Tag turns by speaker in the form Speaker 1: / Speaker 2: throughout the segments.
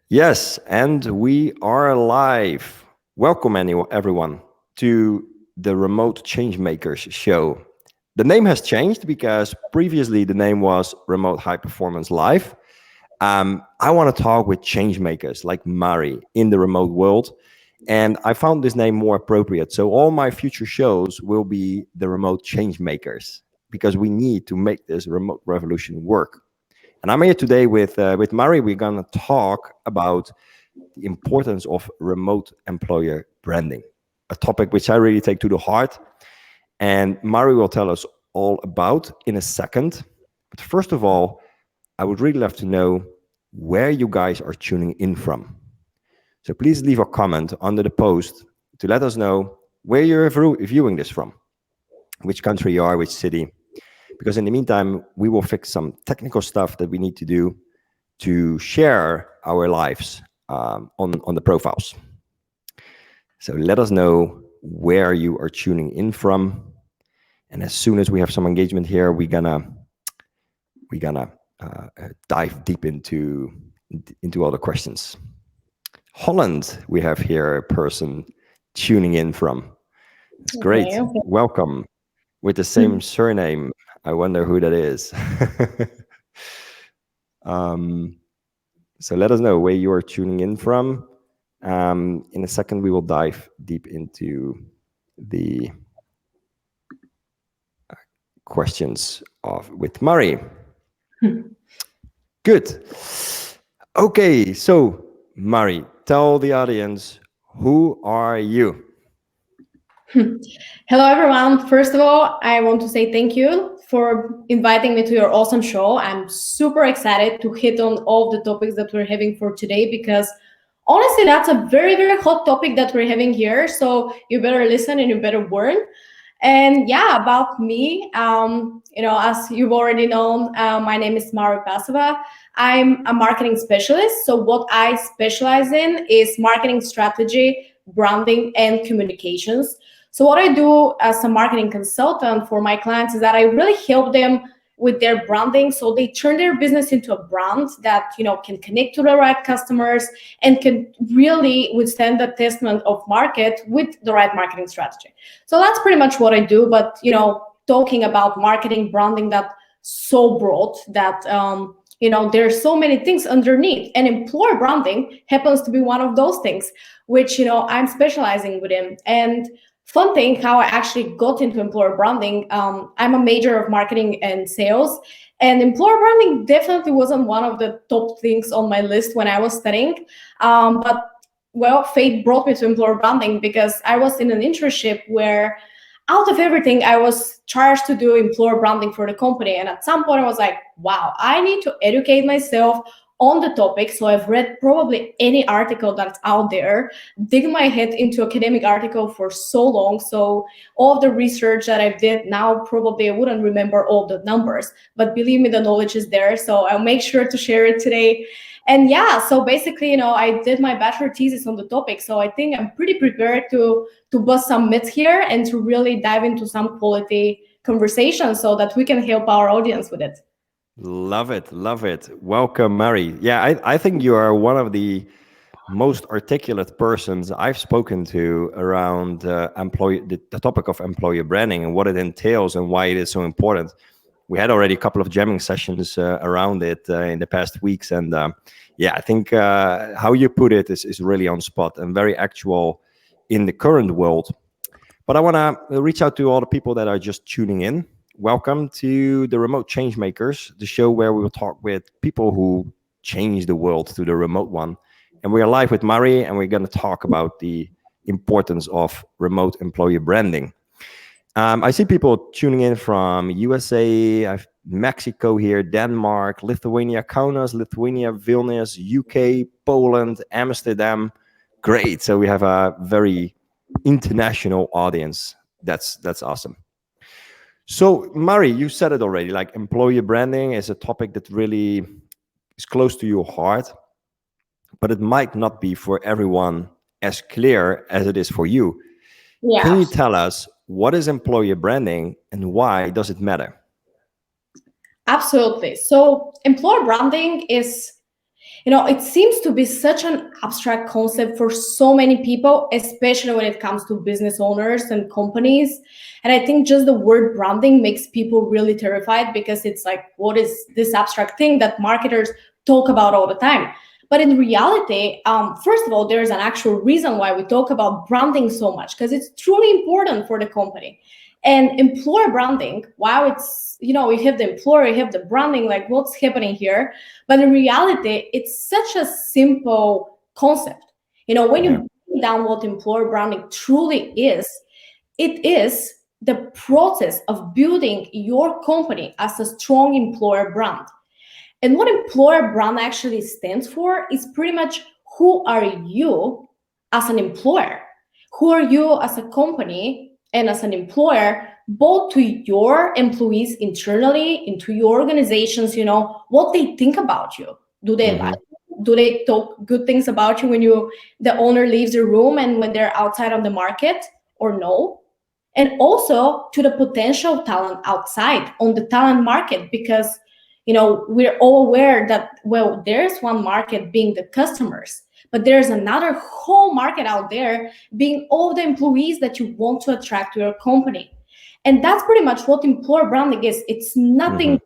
Speaker 1: Yes, and we are live. Welcome, everyone, to the Remote Changemakers show. The name has changed because previously the name was Remote High Performance Live. I want to talk with changemakers like Mari in the remote world, and I found this name more appropriate. So all my future shows will be the Remote Changemakers because we need to make this remote revolution work. And I'm here today with Mari. We're gonna talk about the importance of remote employer branding, a topic which I really take to the heart. And Mari will tell us all about in a second. But first of all, I would really love to know where you guys are tuning in from. So please leave a comment under the post to let us know where you're viewing this from, which country you are, which city. Because in the meantime, we will fix some technical stuff that we need to do to share our lives on the profiles. So let us know where you are tuning in from, and as soon as we have some engagement here, we're gonna dive deep into all the questions. Holland, we have here a person tuning in from. It's great.
Speaker 2: Okay.
Speaker 1: Welcome with the same surname. I wonder who that is. So let us know where you are tuning in from. In a second, we will dive deep into the questions with Mari. Good. Okay, so Mari, tell the audience, who are you?
Speaker 2: Hello, everyone. First of all, I want to say thank you for inviting me to your awesome show. I'm super excited to hit on all the topics that we're having for today because honestly, that's a very, very hot topic that we're having here. So you better listen and you better learn. And yeah, about me, as you've already known, my name is Mari Pasova. I'm a marketing specialist. So what I specialize in is marketing strategy, branding, and communications. So what I do as a marketing consultant for my clients is that I really help them with their branding, so they turn their business into a brand that can connect to the right customers and can really withstand the testament of market with the right marketing strategy. So that's pretty much what I do. But talking about marketing, branding, that so broad that there's so many things underneath, and employer branding happens to be one of those things, which I'm specializing within. And fun thing, how I actually got into employer branding. I'm a major of marketing and sales, and employer branding definitely wasn't one of the top things on my list when I was studying. But well, fate brought me to employer branding because I was in an internship where out of everything, I was charged to do employer branding for the company. And at some point I was like, wow, I need to educate myself on the topic. So I've read probably any article that's out there, dig my head into academic article for so long. So all of the research that I did now, probably I wouldn't remember all the numbers, but believe me, the knowledge is there. So I'll make sure to share it today. And yeah, so basically, I did my bachelor thesis on the topic. So I think I'm pretty prepared to bust some myths here and to really dive into some quality conversation so that we can help our audience with it.
Speaker 1: Love it, love it. Welcome, Mari. Yeah, I think you are one of the most articulate persons I've spoken to around the topic of employer branding and what it entails and why it is so important. We had already a couple of jamming sessions around it in the past weeks, and yeah, I think how you put it is really on spot and very actual in the current world. But I want to reach out to all the people that are just tuning in. Welcome to the Remote Changemakers, the show where we will talk with people who change the world to the remote one. And we are live with Mari, and we're going to talk about the importance of remote employer branding. I see people tuning in from USA, I've Mexico here, Denmark, Lithuania, Kaunas, Lithuania, Vilnius, UK, Poland, Amsterdam. Great. So we have a very international audience. That's awesome. So Mari, you said it already, like employer branding is a topic that really is close to your heart, but it might not be for everyone as clear as it is for you.
Speaker 2: Yeah.
Speaker 1: Can you tell us what is employer branding and why does it matter?
Speaker 2: Absolutely. So employer branding is It seems to be such an abstract concept for so many people, especially when it comes to business owners and companies. And I think just the word branding makes people really terrified, because it's like, what is this abstract thing that marketers talk about all the time? But in reality, first of all, there's an actual reason why we talk about branding so much, because it's truly important for the company. And employer branding, wow, we have the employer, we have the branding, like what's happening here? But in reality, it's such a simple concept. When you
Speaker 1: Yeah.
Speaker 2: break down what employer branding truly is, it is the process of building your company as a strong employer brand. And what employer brand actually stands for is pretty much, who are you as an employer? Who are you as a company and as an employer, both to your employees internally, into your organizations, what they think about you. Do they like
Speaker 1: Hmm.
Speaker 2: you? Do they talk good things about you when the owner leaves the room and when they're outside on the market, or no? And also to the potential talent outside on the talent market, because we're all aware that, well, there's one market being the customers, but there's another whole market out there being all the employees that you want to attract to your company. And that's pretty much what employer branding is. It's
Speaker 1: Hmm.
Speaker 2: nothing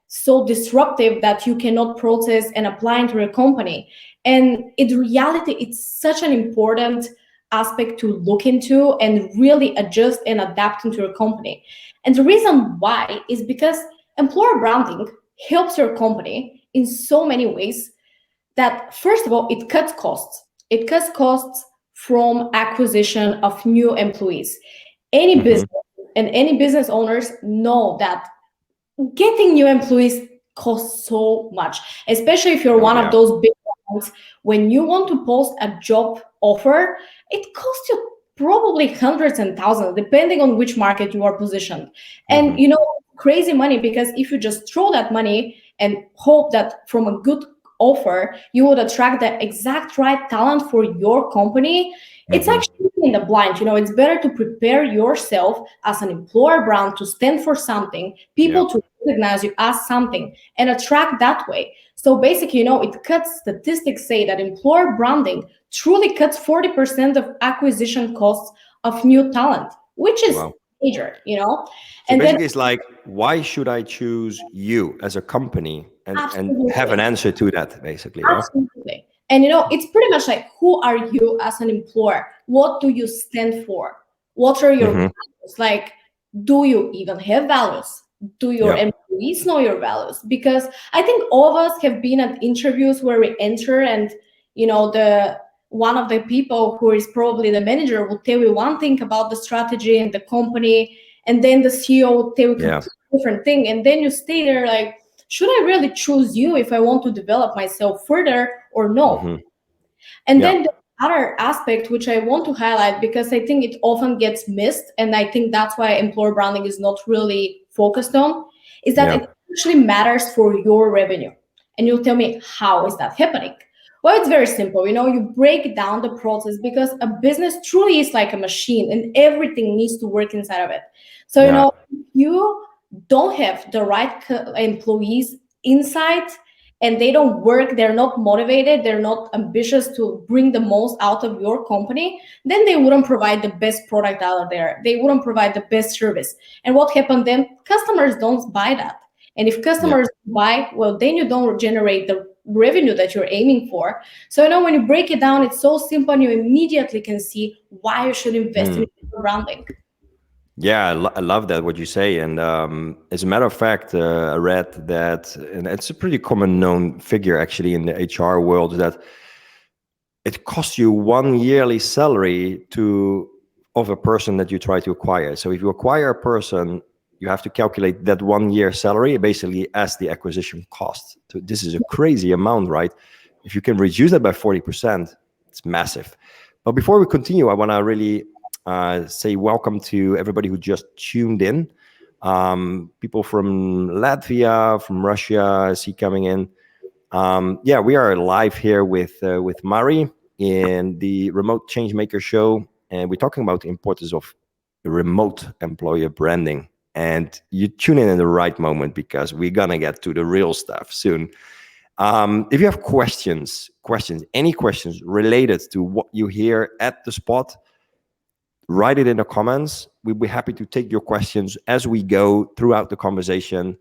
Speaker 2: so disruptive that you cannot process and apply into your company. And in reality, it's such an important aspect to look into and really adjust and adapt into your company. And the reason why is because employer branding helps your company in so many ways. That, first of all, it cuts costs. It cuts costs from acquisition of new employees. Any
Speaker 1: Hmm.
Speaker 2: business and any business owners know that getting new employees costs so much, especially if you're
Speaker 1: Oh
Speaker 2: one of
Speaker 1: yeah.
Speaker 2: those big ones. When you want to post a job offer, it costs you probably hundreds and thousands, depending on which market you are positioned. And
Speaker 1: Hmm.
Speaker 2: crazy money, because if you just throw that money and hope that from a good offer you would attract the exact right talent for your company, it's
Speaker 1: Hmm.
Speaker 2: actually in the blind. It's better to prepare yourself as an employer brand to stand for something,
Speaker 1: Yeah.
Speaker 2: people to recognize you as something, and attract that way. So basically, it cuts, statistics say that employer branding truly cuts 40% of acquisition costs of new talent, which is
Speaker 1: Wow.
Speaker 2: major.
Speaker 1: So
Speaker 2: And then
Speaker 1: basically, it's like, why should I choose you as a company, and have an
Speaker 2: absolutely.
Speaker 1: answer to that, basically, yeah.
Speaker 2: Absolutely. And it's pretty much like, who are you as an employer? What do you stand for? What are your
Speaker 1: Hmm.
Speaker 2: values? Like, do you even have values? Do your
Speaker 1: Yeah.
Speaker 2: employees know your values? Because I think all of us have been at interviews where we enter, and the one of the people who is probably the manager will tell you one thing about the strategy and the company, and then the CEO will tell you a
Speaker 1: Yeah.
Speaker 2: completely different thing, and then you stay there like, should I really choose you if I want to develop myself further or no?
Speaker 1: Hmm.
Speaker 2: And
Speaker 1: Yeah.
Speaker 2: then the other aspect, which I want to highlight, because I think it often gets missed, and I think that's why employer branding is not really focused on, is that
Speaker 1: Yeah.
Speaker 2: it actually matters for your revenue. And you'll tell me, how is that happening? Well, it's very simple. You break down the process, because a business truly is like a machine and everything needs to work inside of it. So,
Speaker 1: Yeah.
Speaker 2: if you don't have the right employees inside, and they don't work, they're not motivated, they're not ambitious to bring the most out of your company, then they wouldn't provide the best product out there. They wouldn't provide the best service. And what happened then? Customers don't buy that. And if
Speaker 1: Yeah.
Speaker 2: customers buy, well, then you don't generate the revenue that you're aiming for. So when you break it down, it's so simple, and you immediately can see why you should invest in
Speaker 1: Mm.
Speaker 2: branding.
Speaker 1: Yeah, I love that what you say, and as a matter of fact, I read that, and it's a pretty common known figure actually in the HR world, that it costs you one yearly salary of a person that you try to acquire. So if you acquire a person, you have to calculate that 1 year salary basically as the acquisition cost. So this is a crazy amount, right? If you can reduce that by 40%, it's massive. But before we continue, I want to really say welcome to everybody who just tuned in. People from Latvia, from Russia, I see coming in. Yeah, we are live here with Mari in the Remote Changemaker show, and we're talking about the importance of remote employer branding. And you tune in the right moment, because we're gonna get to the real stuff soon. If you have questions, any questions related to what you hear at the spot, write it in the comments. We'll be happy to take your questions as we go throughout the conversation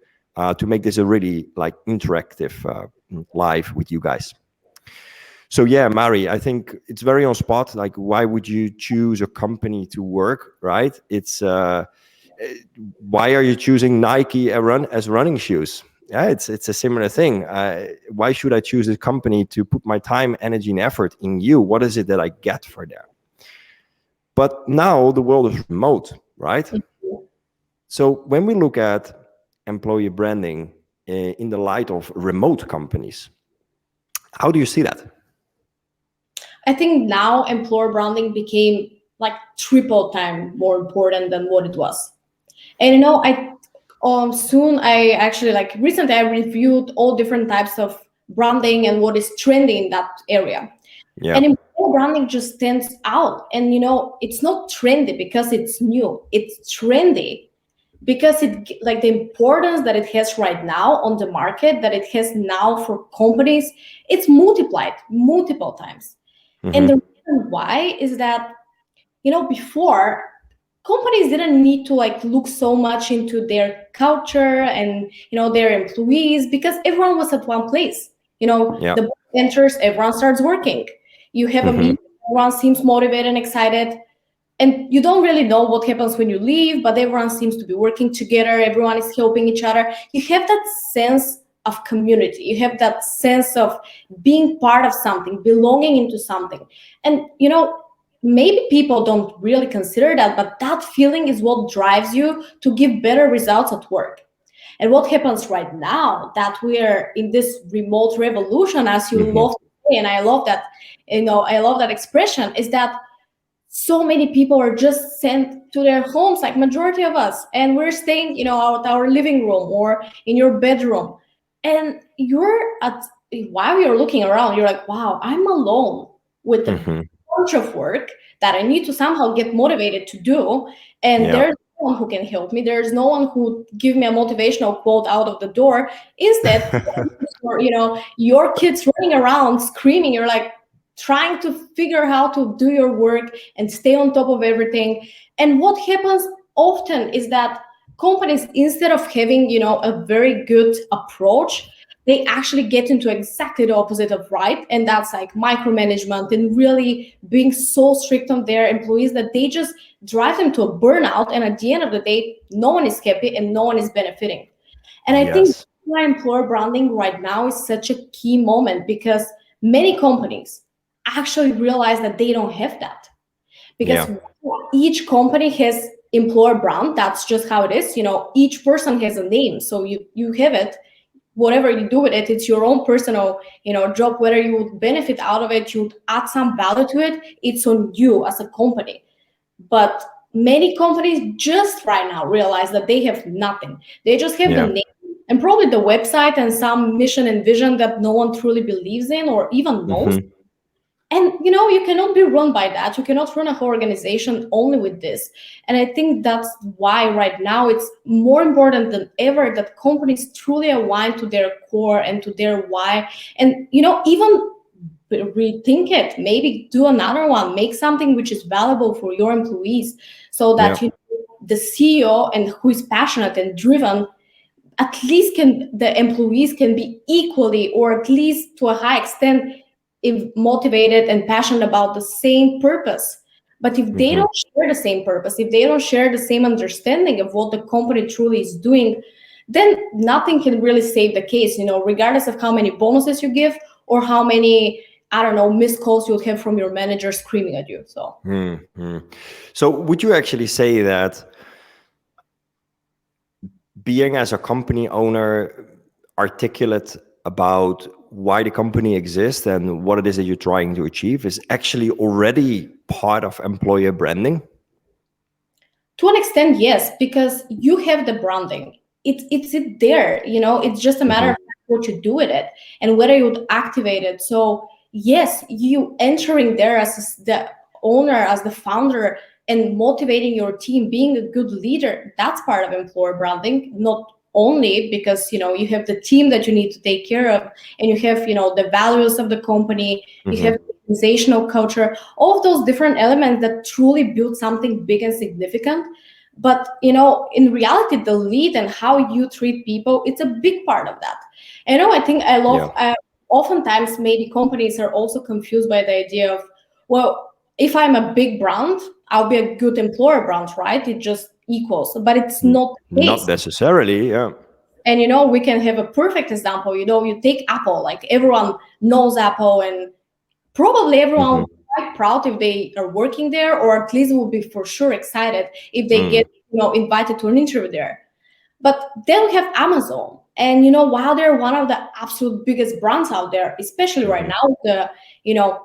Speaker 1: to make this a really like interactive live with you guys. So yeah, Mari, I think it's very on spot. Like, why would you choose a company to work, right? It's why are you choosing Nike as running shoes? Yeah, it's a similar thing. Why should I choose a company to put my time, energy, and effort in you? What is it that I get for that? But now the world is remote, right? So when we look at employee branding in the light of remote companies, how do you see that?
Speaker 2: I think now employer branding became like triple time more important than what it was. And I actually like recently I reviewed all different types of branding and what is trending in that area.
Speaker 1: Yeah.
Speaker 2: And employer branding just stands out. And it's not trendy because it's new. It's trendy because it like the importance that it has right now on the market, that it has now for companies, it's multiplied multiple times. And the reason why is that before, companies didn't need to like look so much into their culture and their employees, because everyone was at one place.
Speaker 1: Yeah.
Speaker 2: The boss enters, everyone starts working. You have a meeting, everyone seems motivated and excited, and you don't really know what happens when you leave, but everyone seems to be working together, everyone is helping each other. You have that sense of community, you have that sense of being part of something, belonging into something. And maybe people don't really consider that, but that feeling is what drives you to give better results at work. And what happens right now that we're in this remote revolution, as you love to say, and I love that, I love that expression, is that so many people are just sent to their homes, like majority of us, and we're staying out our living room or in your bedroom, and while you're looking around, you're like, wow, I'm alone with a bunch of work that I need to somehow get motivated to do, and there's no one who can help me, there's no one who give me a motivational quote out of the door. Instead, or your kids running around screaming, you're like trying to figure how to do your work and stay on top of everything. And what happens often is that companies, instead of having a very good approach, they actually get into exactly the opposite of right, and that's like micromanagement and really being so strict on their employees that they just drive them to a burnout, and at the end of the day, no one is happy and no one is benefiting. And I think why employer branding right now is such a key moment, because many companies actually realize that they don't have that, because each company has employer brand. That's just how it is. Each person has a name, so you have it. Whatever you do with it, it's your own personal job. Whether you would benefit out of it, you would add some value to it, it's on you as a company. But many companies just right now realize that they have nothing. They just have the name and probably the website and some mission and vision that no one truly believes in or even knows. And you cannot be run by that. You cannot run a whole organization only with this. And I think that's why right now it's more important than ever that companies truly align to their core and to their why. And even rethink it, maybe do another one, make something which is valuable for your employees, so that the CEO and who is passionate and driven, at least the employees can be equally, or at least to a high extent, motivated and passionate about the same purpose. But if they don't share the same purpose, if they don't share the same understanding of what the company truly is doing, then nothing can really save the case, regardless of how many bonuses you give or how many, I don't know, missed calls you would have from your manager screaming at you.
Speaker 1: So would you actually say that being as a company owner articulate about why the company exists and what it is that you're trying to achieve is actually already part of employer branding?
Speaker 2: To an extent, yes, because you have the branding. It's there, it's just a matter of what you do with it and whether you would activate it. So yes, you entering there as the owner, as the founder, and motivating your team, being a good leader, that's part of employer branding, not only, because you have the team that you need to take care of, and you have the values of the company, you have
Speaker 1: Hmm.
Speaker 2: organizational culture, all of those different elements that truly build something big and significant. But in reality, the lead and how you treat people, it's a big part of that. And I think I love,
Speaker 1: Yeah.
Speaker 2: oftentimes maybe companies are also confused by the idea of, well, if I'm a big brand, I'll be a good employer brand, right? It just equals, but it's not the
Speaker 1: Not
Speaker 2: case.
Speaker 1: necessarily. Yeah.
Speaker 2: And we can have a perfect example. You take Apple, like everyone knows Apple, and probably everyone
Speaker 1: Hmm.
Speaker 2: would be quite proud if they are working there, or at least would be for sure excited if they
Speaker 1: Mm.
Speaker 2: get invited to an interview there. But then we have Amazon, and while they're one of the absolute biggest brands out there, especially right
Speaker 1: Hmm.
Speaker 2: now, you know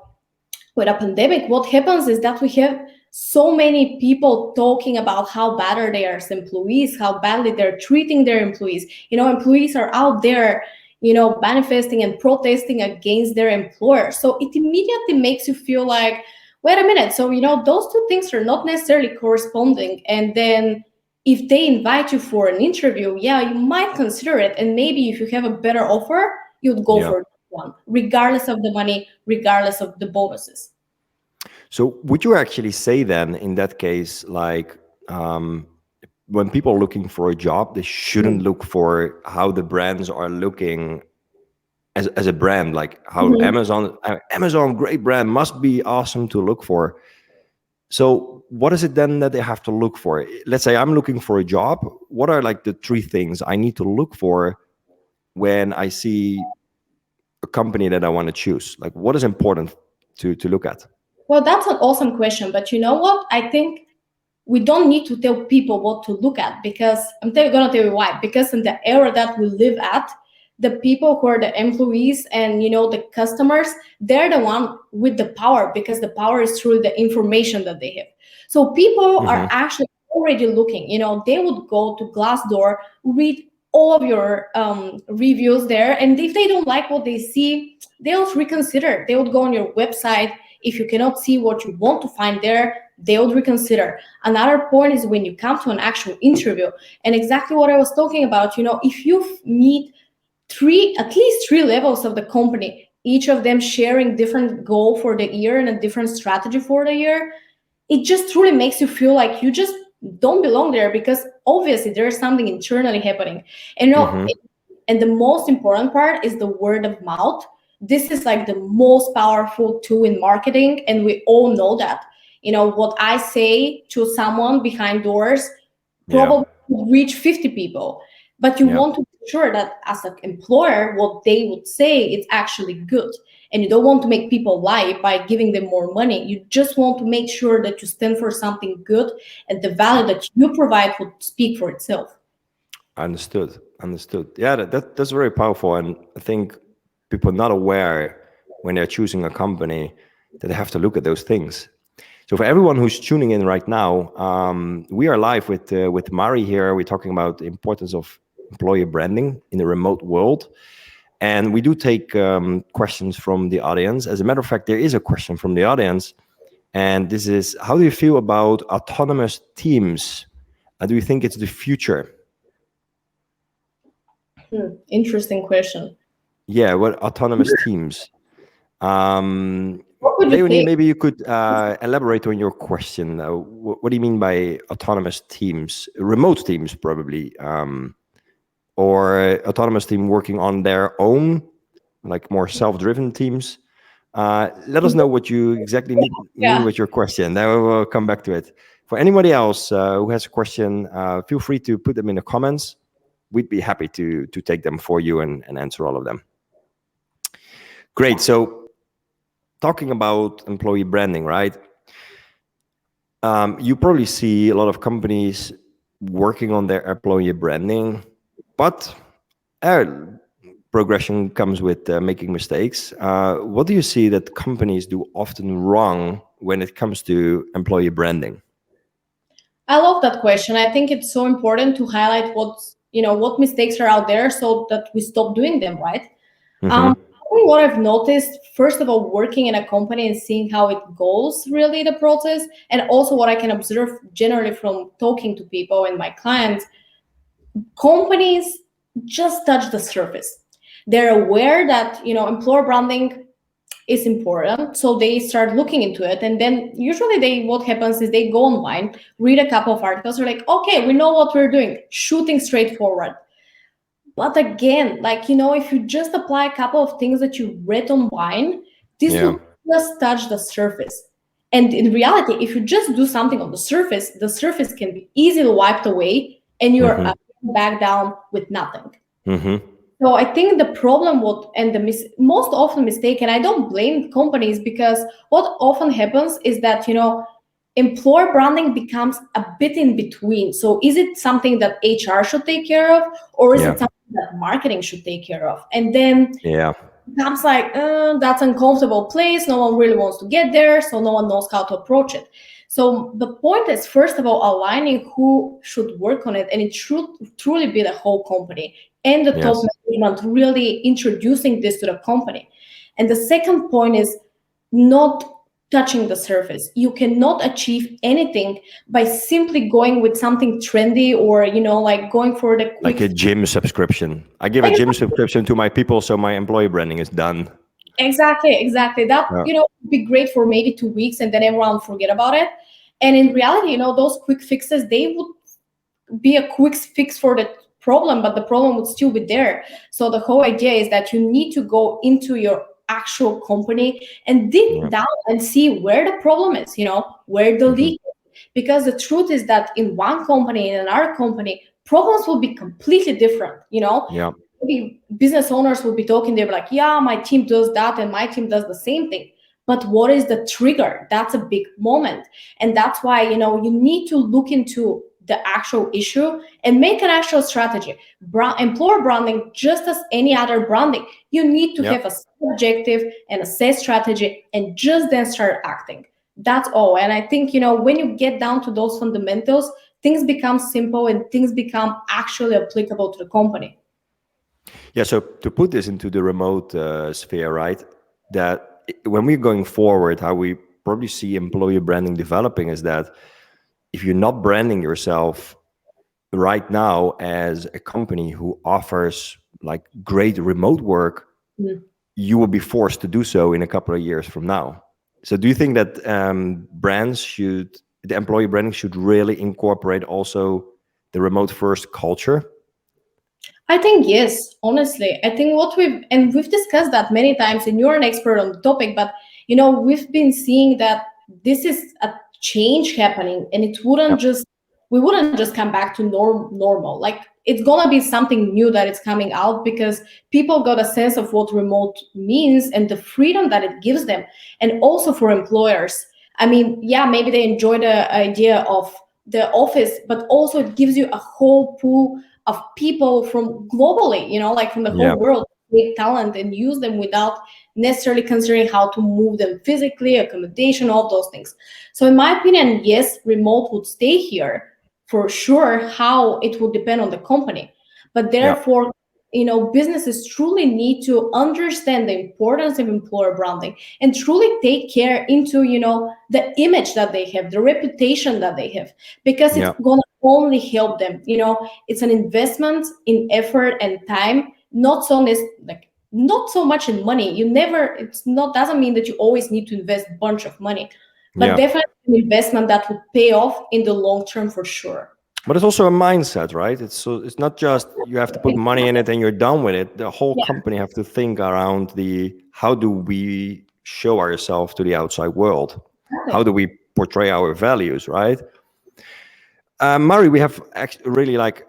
Speaker 2: with a pandemic, what happens is that we have so many people talking about how bad are they as employees, how badly they're treating their employees. Employees are out there, manifesting and protesting against their employer. So it immediately makes you feel like, wait a minute. So, those two things are not necessarily corresponding. And then if they invite you for an interview, yeah, you might consider it. And maybe if you have a better offer, you'd go
Speaker 1: Yeah.
Speaker 2: for one, regardless of the money, regardless of the bonuses.
Speaker 1: So would you actually say then, in that case, like, um, when people are looking for a job, they shouldn't
Speaker 2: Mm.
Speaker 1: look for how the brands are looking as a brand, like how
Speaker 2: Mhm.
Speaker 1: Amazon, great brand, must be awesome to look for. So what is it then that they have to look for? Let's say I'm looking for a job. What are like the three things I need to look for when I see a company that I want to choose? Like, what is important to look at?
Speaker 2: Well, that's an awesome question. But you know what? I think we don't need to tell people what to look at, because going to tell you why. Because in the era that we live at, the people who are the employees and the customers, they're the one with the power, because the power is through the information that they have. So people are
Speaker 1: Hmm.
Speaker 2: actually already looking. They would go to Glassdoor, read all of your reviews there, and if they don't like what they see, they'll reconsider. They would go on your website. If you cannot see what you want to find there, they would reconsider. Another point is when you come to an actual interview, and exactly what I was talking about. If you meet at least three levels of the company, each of them sharing different goal for the year and a different strategy for the year, it just truly makes you feel like you just don't belong there, because obviously there's something internally happening. And
Speaker 1: Hmm.
Speaker 2: and the most important part is the word of mouth. This is like the most powerful tool in marketing, and we all know that. What I say to someone behind doors
Speaker 1: Yeah.
Speaker 2: probably would reach 50 people, but you
Speaker 1: Yeah.
Speaker 2: want to be sure that as an employer, what they would say is actually good. And you don't want to make people lie by giving them more money. You just want to make sure that you stand for something good, and the value that you provide would speak for itself.
Speaker 1: Understood. Understood. Yeah, that's very powerful. And I think people are not aware when they're choosing a company that they have to look at those things. So for everyone who's tuning in right now, we are live with Mari here. We're talking about the importance of employer branding in the remote world. And we do take questions from the audience. As a matter of fact, there is a question from the audience. And this is, how do you feel about autonomous teams? Do you think it's the future?
Speaker 2: Interesting question.
Speaker 1: Yeah, what autonomous teams?
Speaker 2: What would you
Speaker 1: Leonie,
Speaker 2: say?
Speaker 1: maybe you could elaborate on your question. What do you mean by autonomous teams? Remote teams, probably, or autonomous team working on their own, like more self-driven teams. Let us know what you exactly mean
Speaker 2: Yeah.
Speaker 1: with your question. Then we will come back to it. For anybody else who has a question, feel free to put them in the comments. We'd be happy to take them for you and answer all of them. Great. So talking about employee branding, right? You probably see a lot of companies working on their employee branding, but uh, progression comes with making mistakes. What do you see that companies do often wrong when it comes to employee branding?
Speaker 2: I love that question. I think it's so important to highlight what mistakes are out there so that we stop doing them, right?
Speaker 1: Hmm.
Speaker 2: I think what I've noticed, first of all, working in a company and seeing how it goes, really the process, and also what I can observe generally from talking to people and my clients, companies just touch the surface. They're aware that employer branding is important, so they start looking into it, and then usually what happens is they go online, read a couple of articles, they're like, okay, we know what we're doing, shooting straight forward. But again, if you just apply a couple of things that you read online, this
Speaker 1: Yeah.
Speaker 2: will just touch the surface. And in reality, if you just do something on the surface can be easily wiped away, and you're back down with nothing.
Speaker 1: Mm-hmm.
Speaker 2: So I think the problem what and the most often mistake, and I don't blame companies, because what often happens is that employer branding becomes a bit in between. So is it something that HR should take care of, or is
Speaker 1: Yeah.
Speaker 2: it something that marketing should take care of? And then
Speaker 1: Yeah.
Speaker 2: becomes like, that's an uncomfortable place. No one really wants to get there, so no one knows how to approach it. So the point is, first of all, aligning who should work on it, and it should truly be the whole company and the top
Speaker 1: Yes.
Speaker 2: management really introducing this to the company. And the second point is not touching the surface. You cannot achieve anything by simply going with something trendy, or like going for the
Speaker 1: Like a
Speaker 2: quick.
Speaker 1: gym subscription. I give a gym subscription to my people, so my employee branding is done.
Speaker 2: Exactly. That
Speaker 1: Yeah.
Speaker 2: would be great for maybe 2 weeks, and then everyone forget about it. And in reality, those quick fixes, they would be a quick fix for the problem, but the problem would still be there. So the whole idea is that you need to go into your actual company and dig
Speaker 1: Yeah.
Speaker 2: down and see where the problem is, where the
Speaker 1: Mm-hmm.
Speaker 2: leak is. Because the truth is that in one company, in another company, problems will be completely different.
Speaker 1: Yeah.
Speaker 2: Maybe business owners will be talking, they're like, yeah, my team does that and my team does the same thing. But what is the trigger? That's a big moment. And that's why, you need to look into the actual issue and make an actual strategy. Employer branding, just as any other branding, you need to
Speaker 1: Yeah.
Speaker 2: have a objective and a set strategy, and just then start acting. That's all. And I think, when you get down to those fundamentals, things become simple and things become actually applicable to the company.
Speaker 1: Yeah. So to put this into the remote sphere, right? That when we're going forward, how we probably see employee branding developing is that if you're not branding yourself right now as a company who offers like great remote work,
Speaker 2: Mm.
Speaker 1: you will be forced to do so in a couple of years from now. So do you think that the employee branding should really incorporate also the remote first culture?
Speaker 2: I think yes, honestly. I think we've discussed that many times, and you're an expert on the topic, but we've been seeing that this is a change happening, and
Speaker 1: Yep.
Speaker 2: we wouldn't just come back to normal. Like, it's gonna be something new that is coming out, because people got a sense of what remote means and the freedom that it gives them. And also for employers, I mean, yeah, maybe they enjoy the idea of the office, but also it gives you a whole pool of people from globally, like from the
Speaker 1: Yeah.
Speaker 2: whole world, take talent and use them without necessarily considering how to move them physically, accommodation, all those things. So in my opinion, yes, remote would stay here for sure. How it would depend on the company, but
Speaker 1: Yeah.
Speaker 2: therefore, businesses truly need to understand the importance of employer branding and truly take care into the image that they have, the reputation that they have, because it's
Speaker 1: Yeah.
Speaker 2: gonna only help them. It's an investment in effort and time, not so much in money. It's not doesn't mean that you always need to invest a bunch of money, but
Speaker 1: Yeah.
Speaker 2: definitely an investment that would pay off in the long term for sure.
Speaker 1: But it's also a mindset, right? It's not just you have to put money in it and you're done with it. The whole
Speaker 2: Yeah,
Speaker 1: company have to think around the how do we show ourselves to the outside world? How
Speaker 2: exactly.
Speaker 1: do we portray our values, right? Mari, we have really like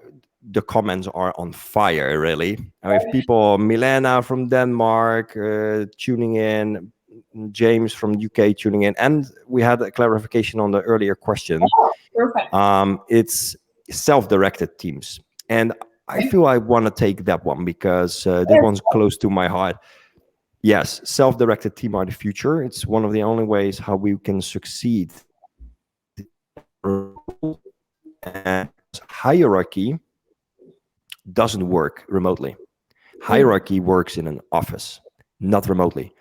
Speaker 1: the comments are on fire, really. We have people, Milena from Denmark tuning in, James from UK tuning in, and we had a clarification on the earlier question.
Speaker 2: Perfect.
Speaker 1: It's self-directed teams, and I feel I want to take that one because this
Speaker 2: Yes.
Speaker 1: one's close to my heart. Yes, self-directed team are the future. It's one of the only ways how we can succeed and hierarchy doesn't work remotely.
Speaker 2: Mm.
Speaker 1: Hierarchy works in an office, not remotely.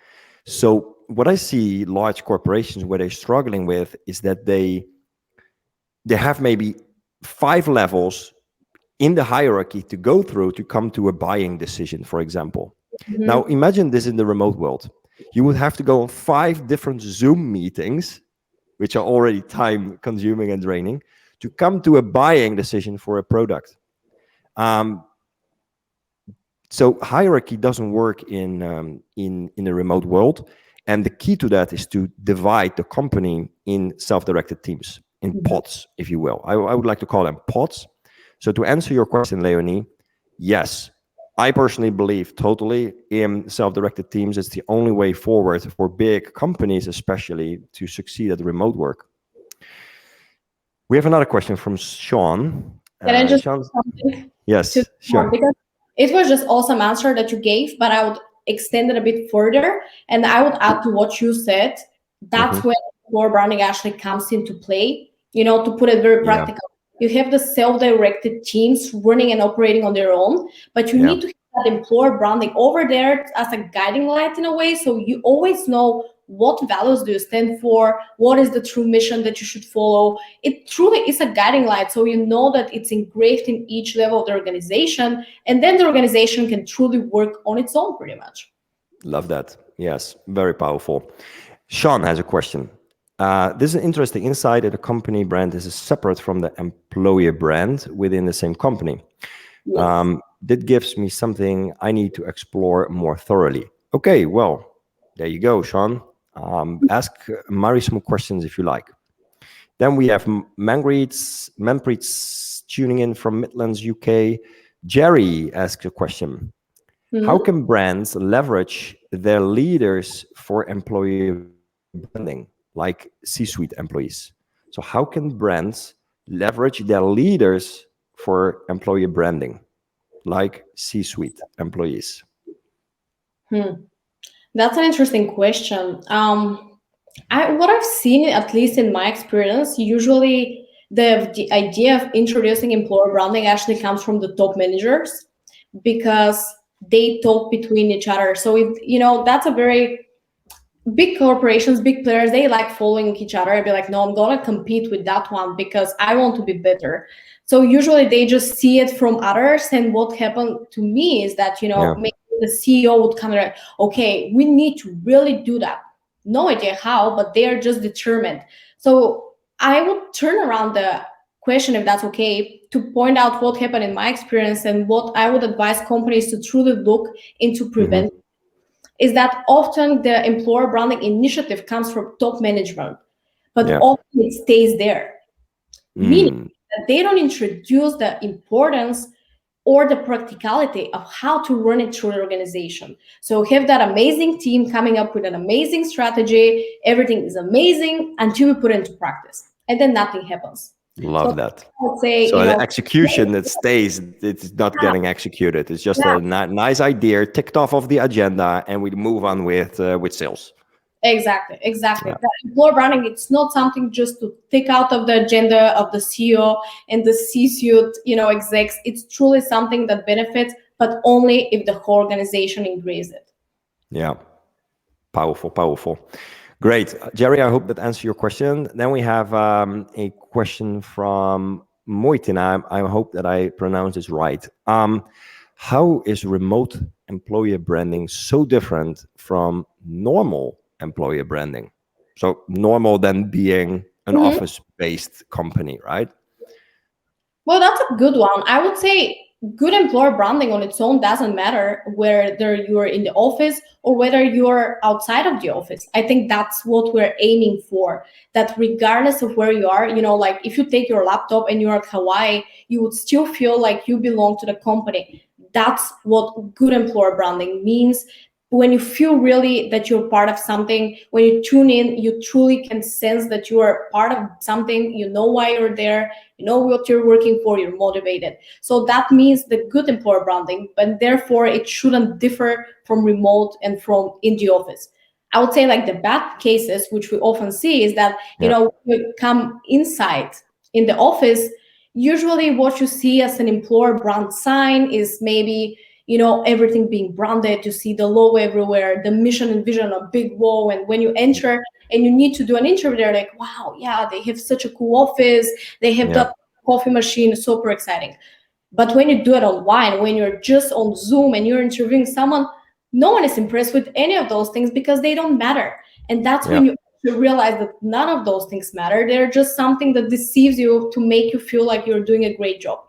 Speaker 1: So what I see large corporations where they're struggling with is that they have maybe 5 levels in the hierarchy to go through to come to a buying decision, for example. Now,
Speaker 2: Mhm.
Speaker 1: imagine this in the remote world. You would have to go on 5 different Zoom meetings, which are already time consuming and draining, to come to a buying decision for a product. Um, so hierarchy doesn't work in a remote world, and the key to that is to divide the company in self-directed teams, in
Speaker 2: Mhm.
Speaker 1: pods, if you will. I would like to call them pods. So to answer your question, Leonie, yes, I personally believe totally in self-directed teams. It's the only way forward for big companies, especially, to succeed at remote work. We have another question from Sean.
Speaker 2: Can I just
Speaker 1: Sean,
Speaker 2: something to
Speaker 1: yes, sure.
Speaker 2: because it was just awesome answer that you gave, but I would extend it a bit further, and I would add to what you said. That's
Speaker 1: Hmm.
Speaker 2: when core branding actually comes into play. To put it very
Speaker 1: Yeah,
Speaker 2: practical, you have the self-directed teams running and operating on their own, but you
Speaker 1: yeah.
Speaker 2: need to have that employer branding over there as a guiding light in a way, so you always know what values do you stand for, what is the true mission that you should follow. It truly is a guiding light, so you know that it's engraved in each level of the organization, and then the organization can truly work on its own pretty much.
Speaker 1: Love that. Yes, very powerful. Sean has a question. This is an interesting insight that a company brand is separate from the employer brand within the same company.
Speaker 2: Yes.
Speaker 1: That gives me something I need to explore more thoroughly. Okay, well, there you go, Sean. Ask Mari some questions if you like. Then we have Manpreet's tuning in from Midlands, UK. Jerry asks a question. How
Speaker 2: Mhm.
Speaker 1: can brands leverage their leaders for employee branding, like C-suite employees? So how can brands leverage their leaders for employee branding, like C-suite employees?
Speaker 2: Hmm. That's an interesting question. What I've seen, at least in my experience, usually the idea of introducing employer branding actually comes from the top managers because they talk between each other. So that's a very big corporations, big players, they like following each other and be like, no, I'm gonna compete with that one because I want to be better. So usually they just see it from others. And what happened to me is that,
Speaker 1: Yeah.
Speaker 2: maybe the CEO would come and like, okay, we need to really do that. No idea how, but they are just determined. So I would turn around the question, if that's okay, to point out what happened in my experience and what I would advise companies to truly look into
Speaker 1: Hmm.
Speaker 2: prevent is that often the employer branding initiative comes from top management, but
Speaker 1: Yeah.
Speaker 2: often it stays there, meaning
Speaker 1: Mm.
Speaker 2: that they don't introduce the importance or the practicality of how to run it through the organization. So have that amazing team coming up with an amazing strategy, everything is amazing until we put it into practice, and then nothing happens. So
Speaker 1: Love that.
Speaker 2: I would say,
Speaker 1: So the execution that stays, it's not getting executed. It's just
Speaker 2: yeah,
Speaker 1: a nice idea ticked off of the agenda, and we move on with sales.
Speaker 2: exactly, exactly.
Speaker 1: Yeah.
Speaker 2: That employer branding, it's not something just to take out of the agenda of the CEO and the C-suite, execs. It's truly something that benefits, but only if the whole organization agrees it.
Speaker 1: Yeah. Powerful, powerful. Great. Jerry, I hope that answers your question. Then we have a question from Moitin. I hope that I pronounce this right. How is remote employer branding so different from normal employer branding? So normal then being an
Speaker 2: Mhm.
Speaker 1: office-based company, right?
Speaker 2: Well, that's a good one. I would say good employer branding on its own doesn't matter whether you're in the office or whether you're outside of the office. I think that's what we're aiming for. That regardless of where you are, like if you take your laptop and you're at Hawaii, you would still feel like you belong to the company. That's what good employer branding means. When you feel really that you're part of something, when you tune in, you truly can sense that you are part of something, you know why you're there, you know what you're working for, you're motivated. So that means the good employer branding, but therefore it shouldn't differ from remote and from in the office. I would say like the bad cases which we often see is that
Speaker 1: Yeah.
Speaker 2: you come inside in the office, usually what you see as an employer brand sign is maybe everything being branded. You see the logo everywhere, the mission and vision on a big wall, and when you enter and you need to do an interview, they're like, wow, yeah, they have such a cool office, they have
Speaker 1: Yeah.
Speaker 2: that coffee machine, super exciting. But when you do it online, when you're just on Zoom and you're interviewing someone, no one is impressed with any of those things because they don't matter. And that's
Speaker 1: Yeah.
Speaker 2: when you realize that none of those things matter. They're just something that deceives you to make you feel like you're doing a great job.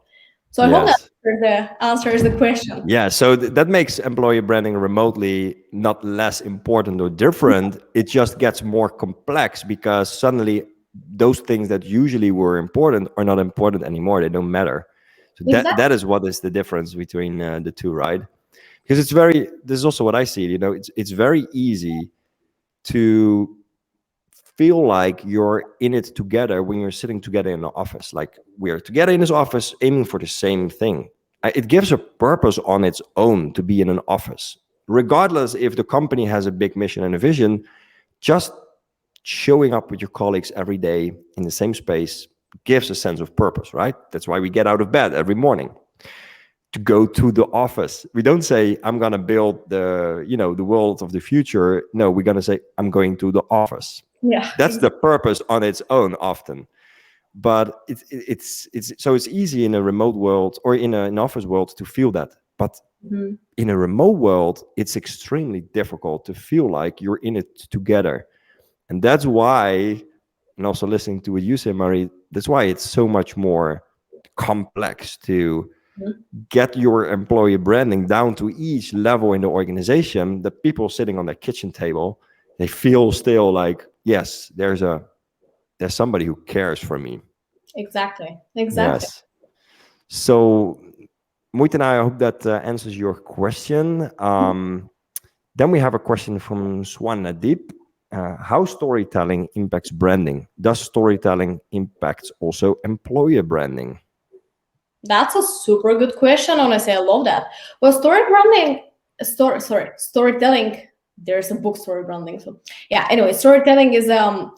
Speaker 2: So I hope that
Speaker 1: Yes.
Speaker 2: answers the question.
Speaker 1: Yeah, so that makes employer branding remotely not less important or different. It just gets more complex because suddenly those things that usually were important are not important anymore. They don't matter. So that
Speaker 2: Exactly.
Speaker 1: that is what is the difference between the two, right? Because it's very. This is also what I see. It's very easy to feel like you're in it together when you're sitting together in the office. Like we're together in this office aiming for the same thing. It gives a purpose on its own to be in an office. Regardless if the company has a big mission and a vision, just showing up with your colleagues every day in the same space gives a sense of purpose, right? That's why we get out of bed every morning to go to the office. We don't say I'm going to build the world of the future. No, we're going to say I'm going to the office.
Speaker 2: Yeah.
Speaker 1: That's the purpose on its own often. But it's so it's easy in a remote world or in an office world to feel that. But
Speaker 2: Mhm.
Speaker 1: in a remote world, it's extremely difficult to feel like you're in it together. And that's why, and also listening to what you say, Marie, that's why it's so much more complex to get your employee branding down to each level in the organization. The people sitting on their kitchen table, they feel still like, yes, there's somebody who cares for me.
Speaker 2: Exactly. Exactly.
Speaker 1: Yes. So, Moiten, I hope that answers your question. Then we have a question from Swan Nadeep. How storytelling impacts branding? Does storytelling impact also employer branding?
Speaker 2: That's a super good question. Honestly, I love that. Well, storytelling. There's a book, story branding. So yeah. Anyway, storytelling is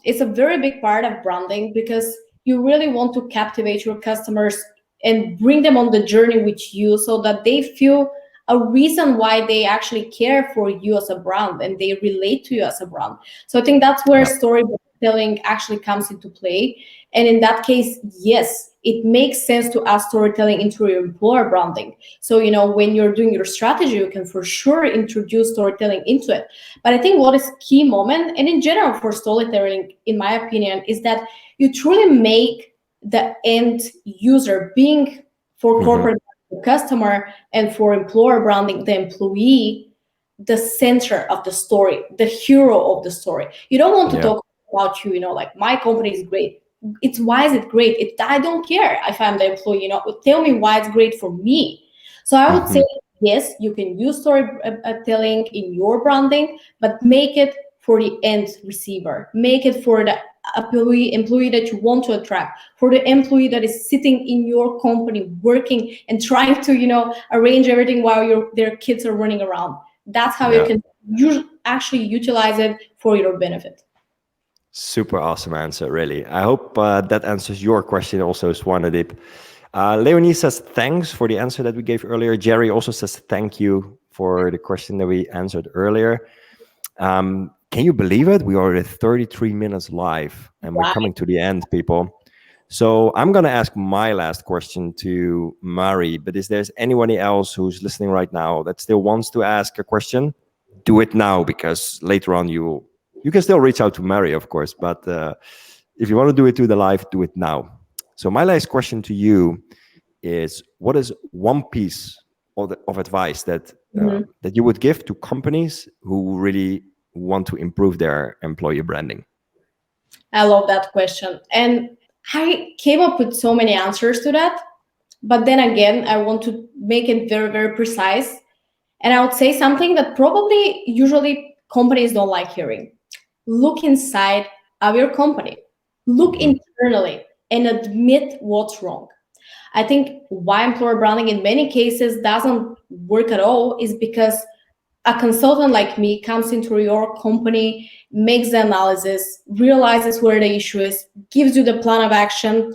Speaker 2: it's a very big part of branding because you really want to captivate your customers and bring them on the journey with you, so that they feel a reason why they actually care for you as a brand and they relate to you as a brand. So I think that's where
Speaker 1: Yeah.
Speaker 2: storytelling actually comes into play. And in that case, yes, it makes sense to add storytelling into your employer branding. So, when you're doing your strategy, you can for sure introduce storytelling into it. But I think what is key moment, and in general for storytelling, in my opinion, is that you truly make the end user, being for
Speaker 1: Hmm.
Speaker 2: corporate the customer, and for employer branding, the employee, the center of the story, the hero of the story. You don't want to
Speaker 1: Yeah.
Speaker 2: talk about you, like my company is great. It's why is it great? I don't care if I'm the employee, tell me why it's great for me. So I would say
Speaker 1: Hmm.
Speaker 2: yes, you can use storytelling in your branding, but make it for the end receiver. Make it for the employee that you want to attract, for the employee that is sitting in your company working and trying to arrange everything while their kids are running around. That's how you
Speaker 1: Yeah.
Speaker 2: can actually utilize it for your benefit.
Speaker 1: Super awesome answer, really. I hope that answers your question also, Swanadip. Leonie says thanks for the answer that we gave earlier. Jerry also says thank you for the question that we answered earlier. Can you believe it? We are at 33 minutes live and we're
Speaker 2: Wow.
Speaker 1: coming to the end, people. So I'm going to ask my last question to Mari, but is there anybody else who's listening right now that still wants to ask a question? Do it now, because later on you can still reach out to Mary, of course, but if you want to do it to the live, do it now. So my last question to you is: what is one piece of advice
Speaker 2: Mhm.
Speaker 1: that you would give to companies who really want to improve their employee branding?
Speaker 2: I love that question. And I came up with so many answers to that. But then again, I want to make it very, very precise. And I would say something that probably usually companies don't like hearing. Look inside of your company, look
Speaker 1: Hmm.
Speaker 2: internally, and admit what's wrong. I think why employer branding in many cases doesn't work at all is because a consultant like me comes into your company, makes the analysis, realizes where the issue is, gives you the plan of action,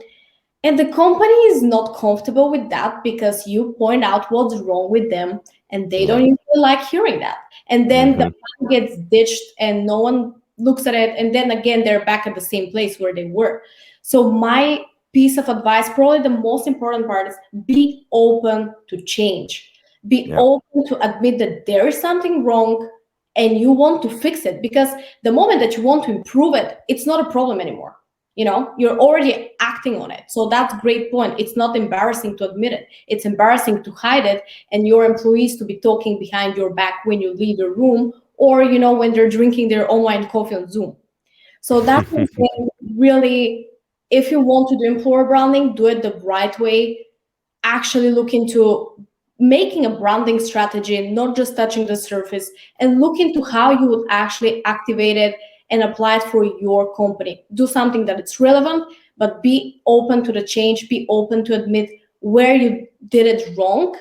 Speaker 2: and the company is not comfortable with that because you point out what's wrong with them and they don't
Speaker 1: Yeah.
Speaker 2: even like hearing that. And then the
Speaker 1: Hmm.
Speaker 2: plan gets ditched and no one looks at it. And then again, they're back at the same place where they were. So my piece of advice, probably the most important part, is be open to change. Be
Speaker 1: Yeah.
Speaker 2: open to admit that there is something wrong and you want to fix it, because the moment that you want to improve it, it's not a problem anymore. You're already acting on it. So that's a great point. It's not embarrassing to admit it. It's embarrassing to hide it, and your employees to be talking behind your back when you leave the room, or when they're drinking their online coffee on Zoom. So that's the thing, really. If you want to do employer branding, do it the right way. Actually look into making a branding strategy, not just touching the surface, and look into how you would actually activate it and apply it for your company. Do something that it's relevant, but be open to the change, be open to admit where you did it wrong,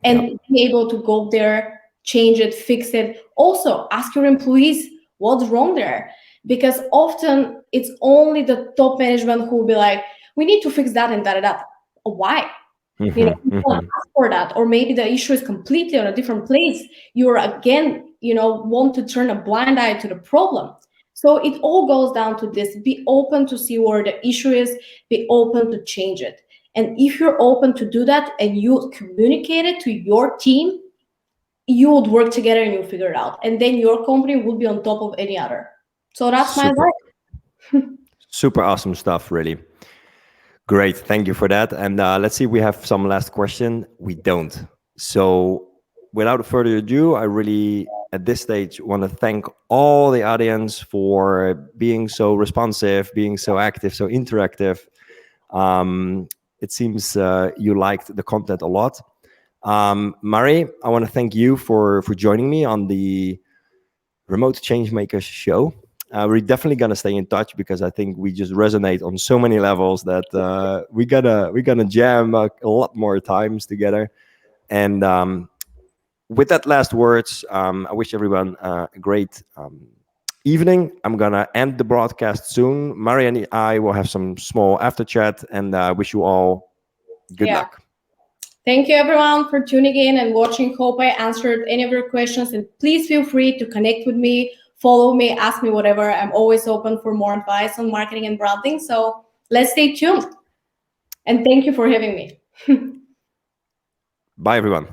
Speaker 1: Yeah.
Speaker 2: and be able to go there, change it, fix it. Also, ask your employees what's wrong there, because often it's only the top management who will be like, we need to fix that and that and that. Why? You don't ask for that, or maybe the issue is completely on a different place. You're again, want to turn a blind eye to the problem. So it all goes down to this: be open to see where the issue is, be open to change it. And if you're open to do that and you communicate it to your team, you would work together and you'll figure it out. And then your company will be on top of any other. So that's my
Speaker 1: Super,
Speaker 2: advice.
Speaker 1: super awesome stuff, really. Great, thank you for that. And let's see, we have some last question. We don't. So without further ado, I really, at this stage, want to thank all the audience for being so responsive, being so active, so interactive. It seems you liked the content a lot. Mari, I want to thank you for joining me on the Remote Changemakers show. We're definitely gonna stay in touch, because I think we just resonate on so many levels that we're gonna jam a lot more times together. And with that last words, I wish everyone a great evening. I'm gonna end the broadcast soon. Mari and I will have some small after chat, and I wish you all good
Speaker 2: Yeah.
Speaker 1: luck.
Speaker 2: Thank you, everyone, for tuning in and watching. Hope I answered any of your questions. And please feel free to connect with me, follow me, ask me whatever. I'm always open for more advice on marketing and branding. So let's stay tuned. And thank you for having me.
Speaker 1: Bye, everyone.